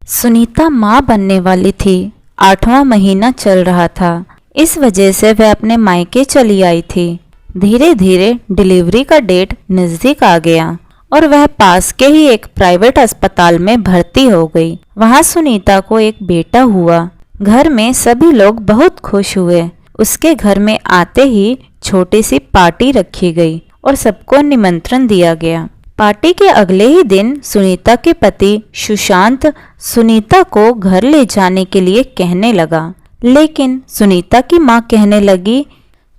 सुनीता माँ बनने वाली थी। 8वां महीना चल रहा था। इस वजह से वह अपने मायके चली आई थी। धीरे धीरे डिलीवरी का डेट नजदीक आ गया और वह पास के ही एक प्राइवेट अस्पताल में भर्ती हो गई। वहां सुनीता को एक बेटा हुआ। घर में सभी लोग बहुत खुश हुए। उसके घर में आते ही छोटी सी पार्टी रखी गई और सबको निमंत्रण दिया गया। पार्टी के अगले ही दिन सुनीता के पति सुशांत सुनीता को घर ले जाने के लिए कहने लगा, लेकिन सुनीता की माँ कहने लगी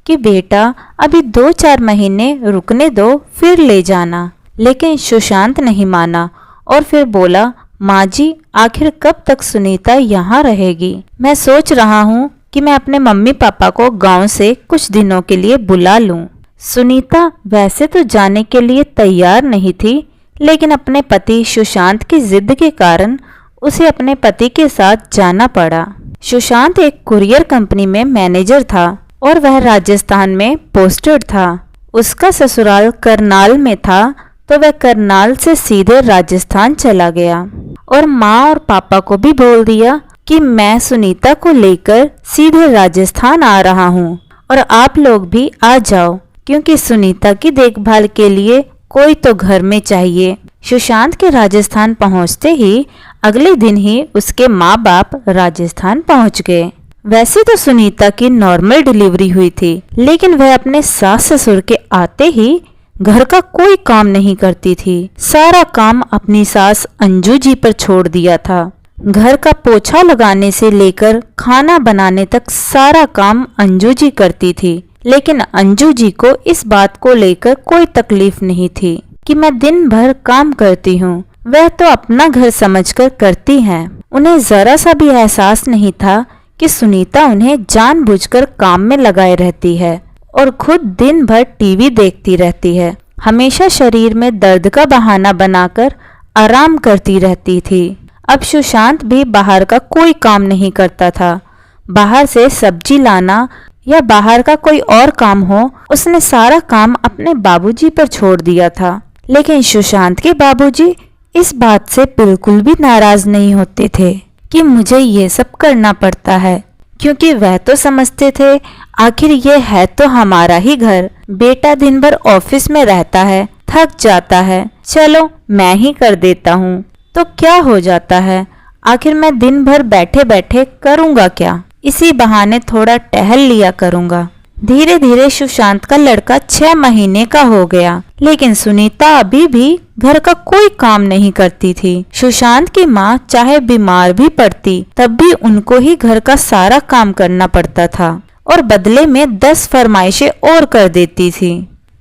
कि बेटा अभी 2-4 महीने रुकने दो फिर ले जाना। लेकिन सुशांत नहीं माना और फिर बोला, माँ जी आखिर कब तक सुनीता यहाँ रहेगी? मैं सोच रहा हूँ कि मैं अपने मम्मी पापा को गांव से कुछ दिनों के लिए बुला लूँ। सुनीता वैसे तो जाने के लिए तैयार नहीं थी, लेकिन अपने पति सुशांत की जिद के कारण उसे अपने पति के साथ जाना पड़ा। सुशांत एक कुरियर कंपनी में मैनेजर था और वह राजस्थान में पोस्टेड था। उसका ससुराल करनाल में था, तो वह करनाल से सीधे राजस्थान चला गया और माँ और पापा को भी बोल दिया कि मैं सुनीता को लेकर सीधे राजस्थान आ रहा हूँ और आप लोग भी आ जाओ, क्योंकि सुनीता की देखभाल के लिए कोई तो घर में चाहिए। सुशांत के राजस्थान पहुंचते ही अगले दिन ही उसके माँ बाप राजस्थान पहुंच गए। वैसे तो सुनीता की नॉर्मल डिलीवरी हुई थी, लेकिन वह अपने सास ससुर के आते ही घर का कोई काम नहीं करती थी। सारा काम अपनी सास अंजू जी पर छोड़ दिया था। घर का पोछा लगाने से लेकर खाना बनाने तक सारा काम अंजू जी करती थी। लेकिन अंजू जी को इस बात को लेकर कोई तकलीफ नहीं थी कि मैं दिन भर काम करती हूँ, वह तो अपना घर समझकर करती हैं। उन्हें जरा सा भी एहसास नहीं था कि सुनीता उन्हें जानबूझकर काम में लगाए रहती है और खुद दिन भर टीवी देखती रहती है। हमेशा शरीर में दर्द का बहाना बनाकर आराम करती रहती थी। अब सुशांत भी बाहर का कोई काम नहीं करता था। बाहर से सब्जी लाना या बाहर का कोई और काम हो, उसने सारा काम अपने बाबूजी पर छोड़ दिया था। लेकिन सुशांत के बाबूजी इस बात से बिल्कुल भी नाराज नहीं होते थे कि मुझे ये सब करना पड़ता है, क्योंकि वह तो समझते थे आखिर ये है तो हमारा ही घर। बेटा दिन भर ऑफिस में रहता है, थक जाता है, चलो मैं ही कर देता हूँ तो क्या हो जाता है, आखिर मैं दिन भर बैठे बैठे करूँगा क्या, इसी बहाने थोड़ा टहल लिया करूँगा। धीरे धीरे सुशांत का लड़का 6 महीने का हो गया, लेकिन सुनीता अभी भी घर का कोई काम नहीं करती थी। सुशांत की माँ चाहे बीमार भी पड़ती तब भी उनको ही घर का सारा काम करना पड़ता था और बदले में 10 फरमाइशें और कर देती थी।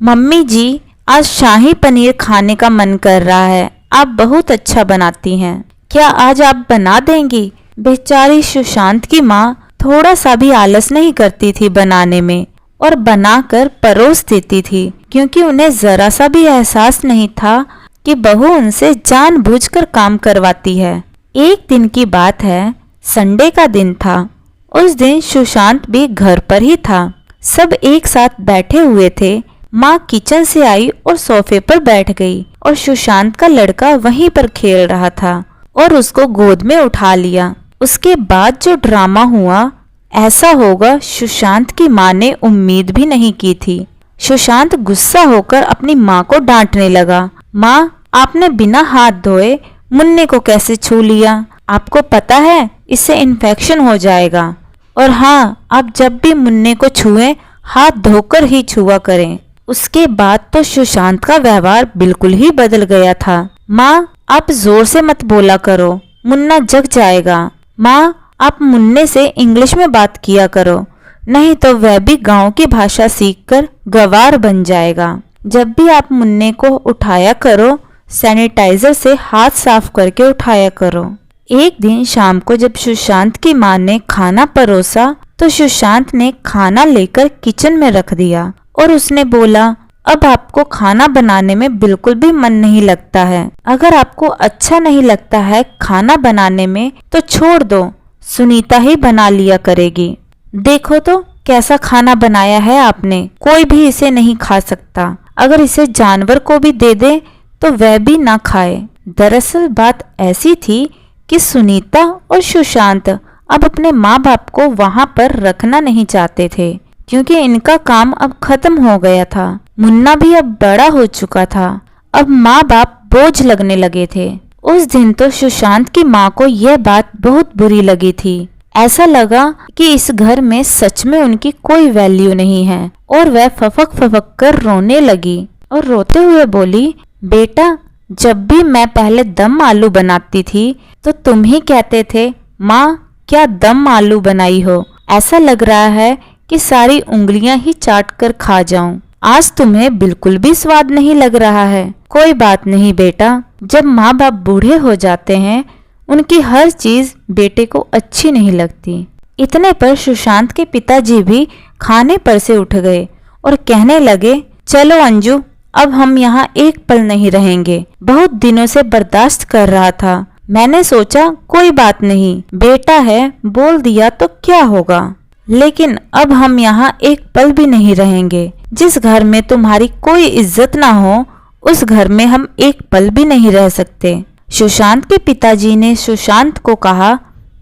मम्मी जी आज शाही पनीर खाने का मन कर रहा है, आप बहुत अच्छा बनाती हैं, क्या आज आप बना देंगी? बेचारी सुशांत की माँ थोड़ा सा भी आलस नहीं करती थी बनाने में और बनाकर परोस देती थी, क्योंकि उन्हें जरा सा भी एहसास नहीं था कि बहू उनसे जानबूझकर काम करवाती है। एक दिन की बात है, संडे का दिन था। उस दिन सुशांत भी घर पर ही था। सब एक साथ बैठे हुए थे। माँ किचन से आई और सोफे पर बैठ गई और सुशांत का लड़का वहीं पर खेल रहा था और उसको गोद में उठा लिया। उसके बाद जो ड्रामा हुआ, ऐसा होगा सुशांत की माँ ने उम्मीद भी नहीं की थी। सुशांत गुस्सा होकर अपनी माँ को डांटने लगा, माँ आपने बिना हाथ धोए मुन्ने को कैसे छू लिया? आपको पता है इससे इन्फेक्शन हो जाएगा। और हाँ, आप जब भी मुन्ने को छुएं हाथ धोकर ही छुआ करें। उसके बाद तो सुशांत का व्यवहार बिल्कुल ही बदल गया था। माँ आप जोर से मत बोला करो, मुन्ना जग जाएगा। माँ आप मुन्ने से इंग्लिश में बात किया करो, नहीं तो वह भी गांव की भाषा सीखकर गवार बन जाएगा। जब भी आप मुन्ने को उठाया करो, सैनिटाइजर से हाथ साफ करके उठाया करो। एक दिन शाम को जब सुशांत की माँ ने खाना परोसा तो सुशांत ने खाना लेकर किचन में रख दिया और उसने बोला, अब आपको खाना बनाने में बिल्कुल भी मन नहीं लगता है। अगर आपको अच्छा नहीं लगता है खाना बनाने में तो छोड़ दो, सुनीता ही बना लिया करेगी। देखो तो कैसा खाना बनाया है आपने, कोई भी इसे नहीं खा सकता। अगर इसे जानवर को भी दे दे तो वह भी ना खाए। दरअसल बात ऐसी थी कि सुनीता और सुशांत अब अपने माँ बाप को वहां पर रखना नहीं चाहते थे, क्योंकि इनका काम अब खत्म हो गया था। मुन्ना भी अब बड़ा हो चुका था। अब माँ बाप बोझ लगने लगे थे। उस दिन तो सुशांत की माँ को यह बात बहुत बुरी लगी थी। ऐसा लगा कि इस घर में सच में उनकी कोई वैल्यू नहीं है, और वह फफक फफक कर रोने लगी और रोते हुए बोली, बेटा, जब भी मैं पहले दम आलू बनाती थी तो तुम ही कहते थे, माँ क्या दम आलू बनाई हो, ऐसा लग रहा है कि सारी उंगलियां ही चाट कर खा जाऊं। आज तुम्हें बिल्कुल भी स्वाद नहीं लग रहा है। कोई बात नहीं बेटा, जब माँ बाप बूढ़े हो जाते हैं उनकी हर चीज बेटे को अच्छी नहीं लगती। इतने पर सुशांत के पिताजी भी खाने पर से उठ गए और कहने लगे, चलो अंजू, अब हम यहाँ एक पल नहीं रहेंगे। बहुत दिनों से बर्दाश्त कर रहा था, मैंने सोचा कोई बात नहीं, बेटा है बोल दिया तो क्या होगा, लेकिन अब हम यहाँ एक पल भी नहीं रहेंगे। जिस घर में तुम्हारी कोई इज्जत ना हो उस घर में हम एक पल भी नहीं रह सकते। सुशांत के पिताजी ने सुशांत को कहा,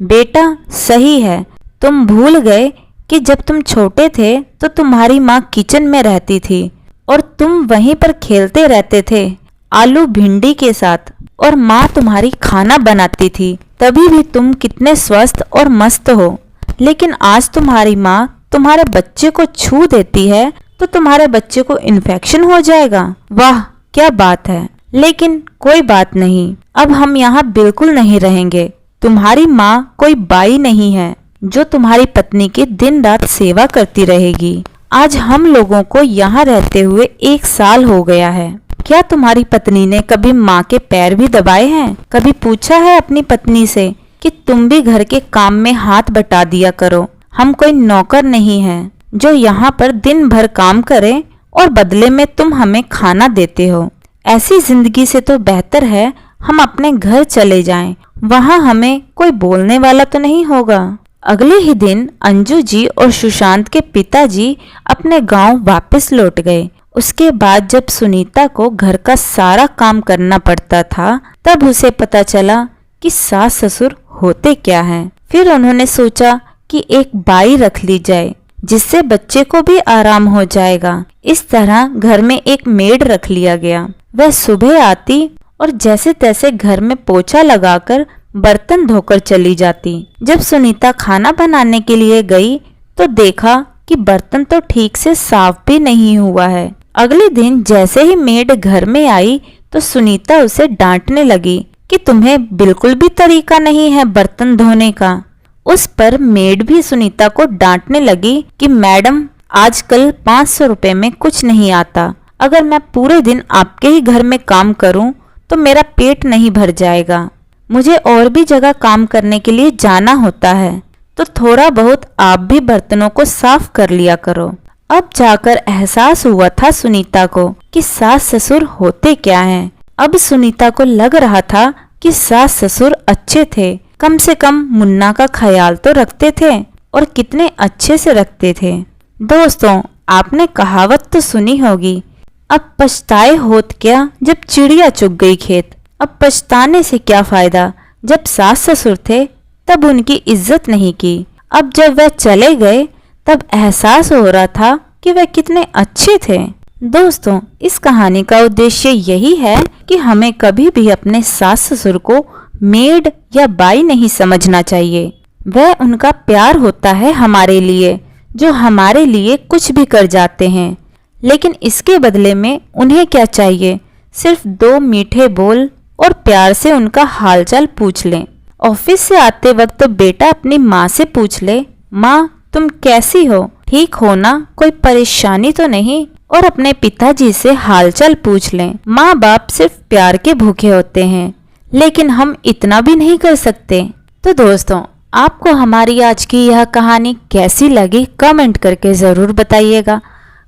बेटा सही है, तुम भूल गए कि जब तुम छोटे थे तो तुम्हारी माँ किचन में रहती थी और तुम वहीं पर खेलते रहते थे आलू भिंडी के साथ, और माँ तुम्हारी खाना बनाती थी, तभी भी तुम कितने स्वस्थ और मस्त हो। लेकिन आज तुम्हारी माँ तुम्हारे बच्चे को छू देती है तो तुम्हारे बच्चे को इन्फेक्शन हो जाएगा। वाह क्या बात है, लेकिन कोई बात नहीं, अब हम यहाँ बिल्कुल नहीं रहेंगे। तुम्हारी माँ कोई बाई नहीं है जो तुम्हारी पत्नी की दिन रात सेवा करती रहेगी। आज हम लोगों को यहाँ रहते हुए 1 साल हो गया है। क्या तुम्हारी पत्नी ने कभी माँ के पैर भी दबाए हैं? कभी पूछा है अपनी पत्नी से कि तुम भी घर के काम में हाथ बटा दिया करो? हम कोई नौकर नहीं हैं जो यहाँ पर दिन भर काम करें और बदले में तुम हमें खाना देते हो। ऐसी जिंदगी से तो बेहतर है हम अपने घर चले जाएं, वहाँ हमें कोई बोलने वाला तो नहीं होगा। अगले ही दिन अंजू जी और सुशांत के पिताजी अपने गांव वापस लौट गए। उसके बाद जब सुनीता को घर का सारा काम करना पड़ता था तब उसे पता चला कि सास ससुर होते क्या हैं। फिर उन्होंने सोचा कि एक बाई रख ली जाए जिससे बच्चे को भी आराम हो जाएगा। इस तरह घर में एक मेड रख लिया गया। वह सुबह आती और जैसे तैसे घर में पोछा लगाकर बर्तन धोकर चली जाती। जब सुनीता खाना बनाने के लिए गई तो देखा कि बर्तन तो ठीक से साफ भी नहीं हुआ है। अगले दिन जैसे ही मेड घर में आई तो सुनीता उसे डांटने लगी कि तुम्हें बिल्कुल भी तरीका नहीं है बर्तन धोने का। उस पर मेड भी सुनीता को डांटने लगी कि मैडम, आजकल 500 रुपए में कुछ नहीं आता। अगर मैं पूरे दिन आपके ही घर में काम करूं तो मेरा पेट नहीं भर जाएगा। मुझे और भी जगह काम करने के लिए जाना होता है, तो थोड़ा बहुत आप भी बर्तनों को साफ कर लिया करो। अब जाकर एहसास हुआ था सुनीता को कि सास ससुर होते क्या हैं। अब सुनीता को लग रहा था कि सास ससुर अच्छे थे, कम से कम मुन्ना का ख्याल तो रखते थे, और कितने अच्छे से रखते थे। दोस्तों, आपने कहावत तो सुनी होगी, अब पछताए होत क्या जब चिड़िया चुग गई खेत। अब पछताने से क्या फायदा, जब सास ससुर थे तब उनकी इज्जत नहीं की। अब जब वह चले गए तब एहसास हो रहा था कि वह कितने अच्छे थे। दोस्तों, इस कहानी का उद्देश्य यही है कि हमें कभी भी अपने सास ससुर को मेड या बाई नहीं समझना चाहिए। वह उनका प्यार होता है हमारे लिए, जो हमारे लिए कुछ भी कर जाते हैं, लेकिन इसके बदले में उन्हें क्या चाहिए, सिर्फ 2 मीठे बोल और प्यार से उनका हालचाल पूछ लें। ऑफिस से आते वक्त तो बेटा अपनी माँ से पूछ ले, माँ तुम कैसी हो, ठीक हो ना, कोई परेशानी तो नहीं, और अपने पिताजी से हालचाल पूछ लें। माँ बाप सिर्फ प्यार के भूखे होते हैं, लेकिन हम इतना भी नहीं कर सकते। तो दोस्तों, आपको हमारी आज की यह कहानी कैसी लगी कमेंट करके ज़रूर बताइएगा।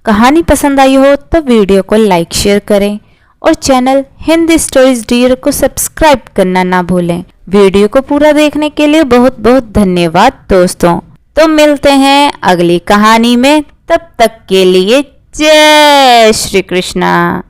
कहानी पसंद आई हो तो वीडियो को लाइक शेयर करें और चैनल हिंदी स्टोरीज डियर को सब्सक्राइब करना ना भूलें। वीडियो को पूरा देखने के लिए बहुत बहुत धन्यवाद दोस्तों। तो मिलते हैं अगली कहानी में, तब तक के लिए जय श्री कृष्णा।